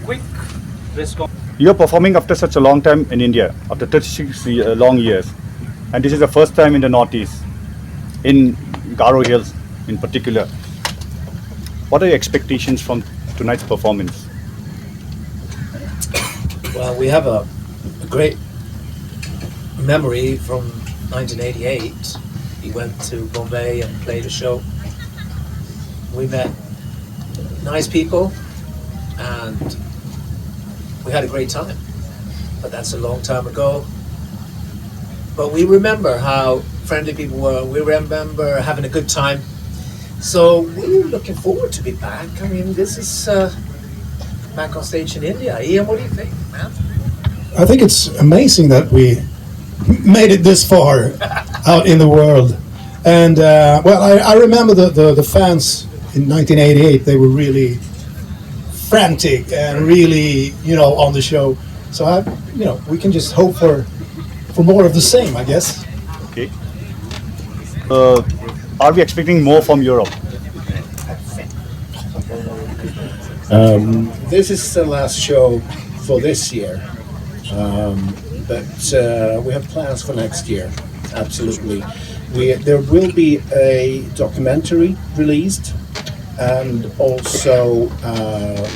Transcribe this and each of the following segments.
Quick response. You're performing after such a long time in India, after 36 long years, and this is the first time in the Northeast, in Garo Hills in particular. What are your expectations from tonight's performance? Well, we have a great memory from 1988. We went to Bombay and played a show. We met nice people and we had a great time. But that's a long time ago. But we remember how friendly people were. We remember having a good time. So we're looking forward to be back. I mean, this is back on stage in India. Ian, what do you think, man? I think it's amazing that we made it this far out in the world. And well, I remember the fans in 1988. They were really frantic and really, on the show. So we can just hope for more of the same, I guess. Okay. Are we expecting more from Europe? This is the last show for this year, but we have plans for next year. Absolutely, there will be a documentary released, and also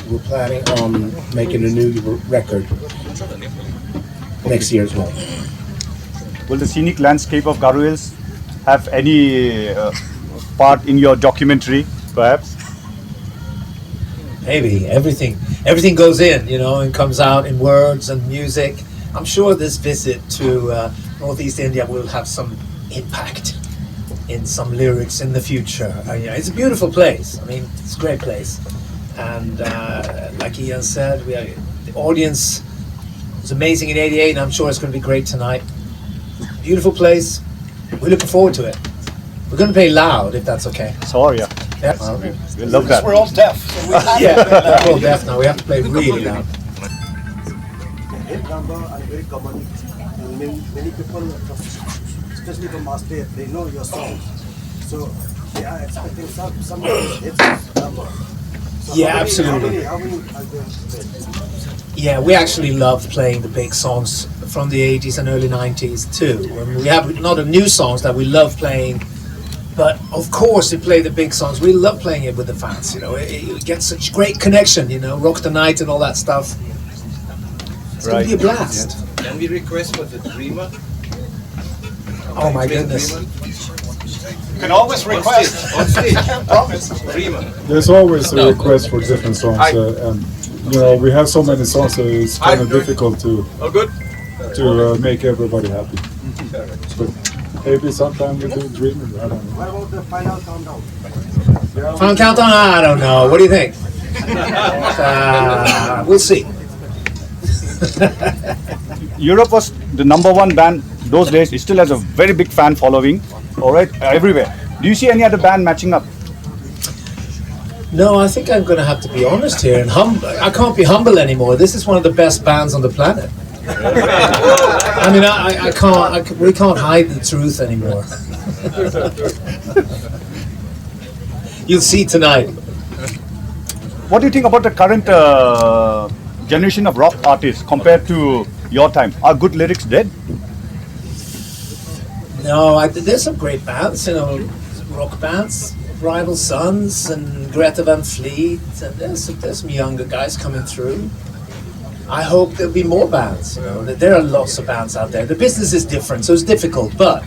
we're planning on making a new record next year as well. Will the scenic landscape of Garo Hills have any part in your documentary, perhaps? Maybe everything goes in, and comes out in words and music. I'm sure this visit to Northeast India will have some impact in some lyrics in the future. It's a beautiful place. I mean, it's a great place, and like Ian said, the audience was amazing in '88, and I'm sure it's going to be great tonight. Beautiful place. We're looking forward to it. We're going to play loud, if that's okay. Sorry, yeah. Yep. We love that. We're all deaf. So we We're all deaf now. We have to play really loud. Hit number are very common, and many people, especially from Australia, they know your songs, so they are expecting some of these hits number. So Yeah, absolutely. How many are going to play? Yeah, we actually love playing the big songs from the 80s and early 90s too. And we have not a new songs that we love playing, but of course we play the big songs. We love playing it with the fans, it gets such great connection, Rock the Night and all that stuff. It's going to be a blast. Can we request for the Dreamer? Oh my goodness. You can always request. On stage. Can't promise. Dreamer. There's always a request for different songs, and we have so many songs, so it's kind of difficult to make everybody happy. But maybe sometime we do Dreamer. I don't know. What about the final countdown? Final countdown? I don't know. What do you think? We'll see. Europe was the #1 band those days. It still has a very big fan following, all right, everywhere. Do you see any other band matching up? No, I think I'm going to have to be honest here and humble. I can't be humble anymore. This is one of the best bands on the planet. I mean, I can't. We can't hide the truth anymore. You'll see tonight. What do you think about the current generation of rock artists compared to your time? Are good lyrics dead? No, there's some great bands, rock bands, Rival Sons and Greta Van Fleet, and there's some younger guys coming through. I hope there'll be more bands. There are lots of bands out there. The business is different, so it's difficult, but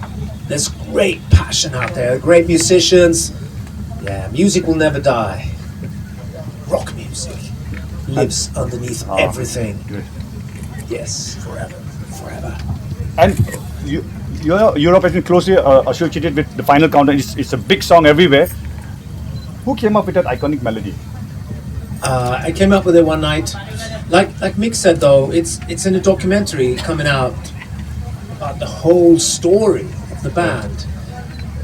there's great passion out there, great musicians. Yeah, music will never die. Rock music lives underneath everything. Good. Yes, forever. And Europe has been closely associated with the final countdown. It's a big song everywhere. Who came up with that iconic melody? I came up with it one night. Like Mick said, though, it's in a documentary coming out about the whole story of the band.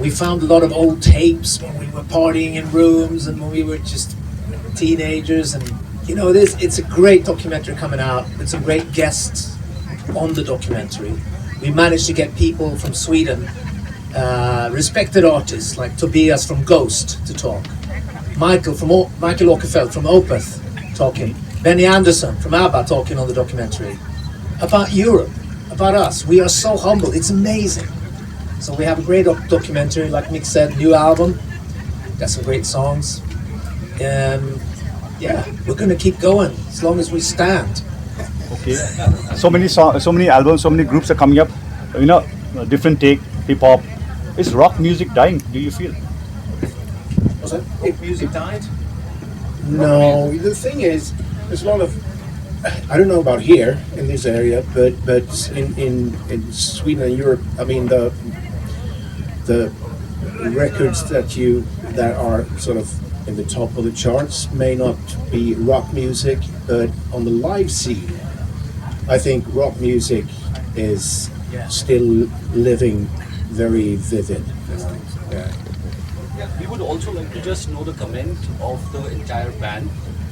We found a lot of old tapes when we were partying in rooms and when we were just teenagers, and it's a great documentary coming out with some great guests on the documentary. We managed to get people from Sweden, respected artists like Tobias from Ghost to talk. Michael Åkerfeldt from Opeth talking, Benny Andersson from ABBA talking on the documentary about Europe, about us. We are so humble. It's amazing. So we have a great documentary, like Mick said, new album. Got some great songs. Yeah, we're gonna keep going as long as we stand. Okay. So many albums, so many groups are coming up. You know, different take, hip hop. Is rock music dying? Do you feel? Was that? If music died, No, the thing is, there's a lot of. I don't know about here in this area, but in Sweden and Europe, I mean the records that are sort of in the top of the charts may not be rock music, but on the live scene, I think rock music is still living very vivid. Yeah. we would also like to just know the comment of the entire band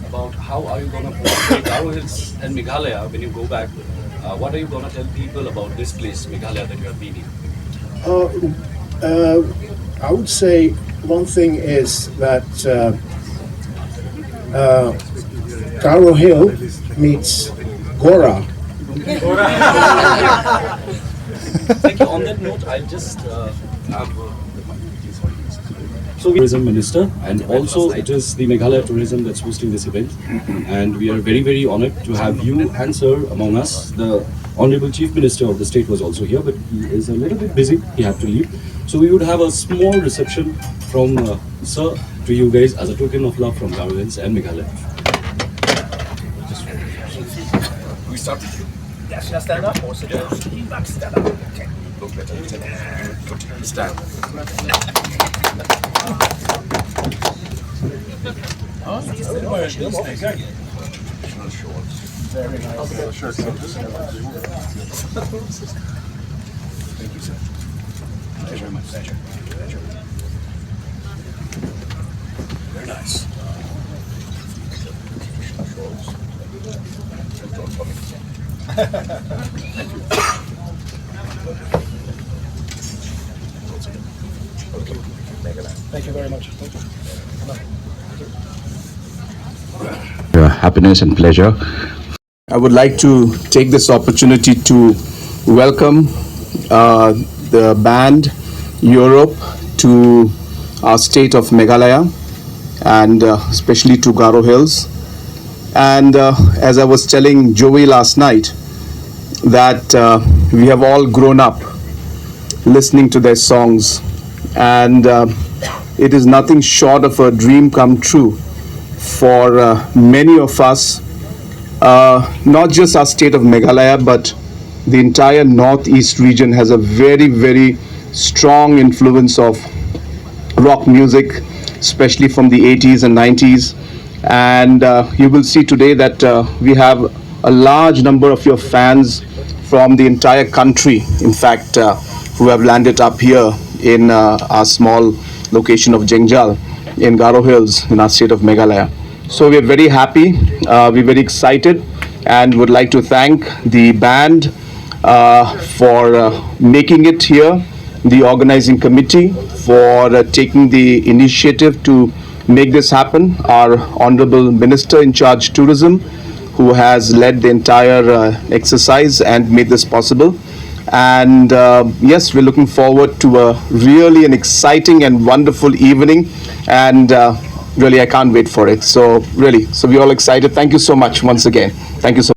about how are you going to portray Garo Hills and Meghalaya when you go back. What are you going to tell people about this place, Meghalaya, that you have been in? I would say one thing is that Garo Hill meets Gora. Thank you. On that note, I'll just have Tourism Minister, and also it is the Meghalaya Tourism that's hosting this event, and we are very, very honored to have you and sir among us. The Honorable Chief Minister of the state was also here, but he is a little bit busy, he had to leave. So we would have a small reception from sir to you guys as a token of love from Garo Hills and Meghalaya. we start with you. Yes, shall I stand up or sit down? Stand up. Okay. Look better. Good. Stand. Very nice. Sure. Thank you, sir. Pleasure, my pleasure. Pleasure. Very nice. Thank you. Okay. Thank you very much. Thank you. Happiness and pleasure. I would like to take this opportunity to welcome the band Europe to our state of Meghalaya, and especially to Garo Hills. And as I was telling Joey last night, that we have all grown up listening to their songs, and it is nothing short of a dream come true for many of us, not just our state of Meghalaya, but the entire northeast region has a very, very strong influence of rock music, especially from the 80s and 90s. And you will see today that we have a large number of your fans from the entire country, in fact, who have landed up here in our small location of Jengjal in Garo Hills in our state of Meghalaya. So we're very happy, we're very excited, and would like to thank the band for making it here, the organizing committee for taking the initiative to make this happen, our Honorable Minister in charge tourism, who has led the entire exercise and made this possible. And yes, we're looking forward to a really an exciting and wonderful evening, and really I can't wait for it. So really, so we're all excited. Thank you so much once again. Thank you so much.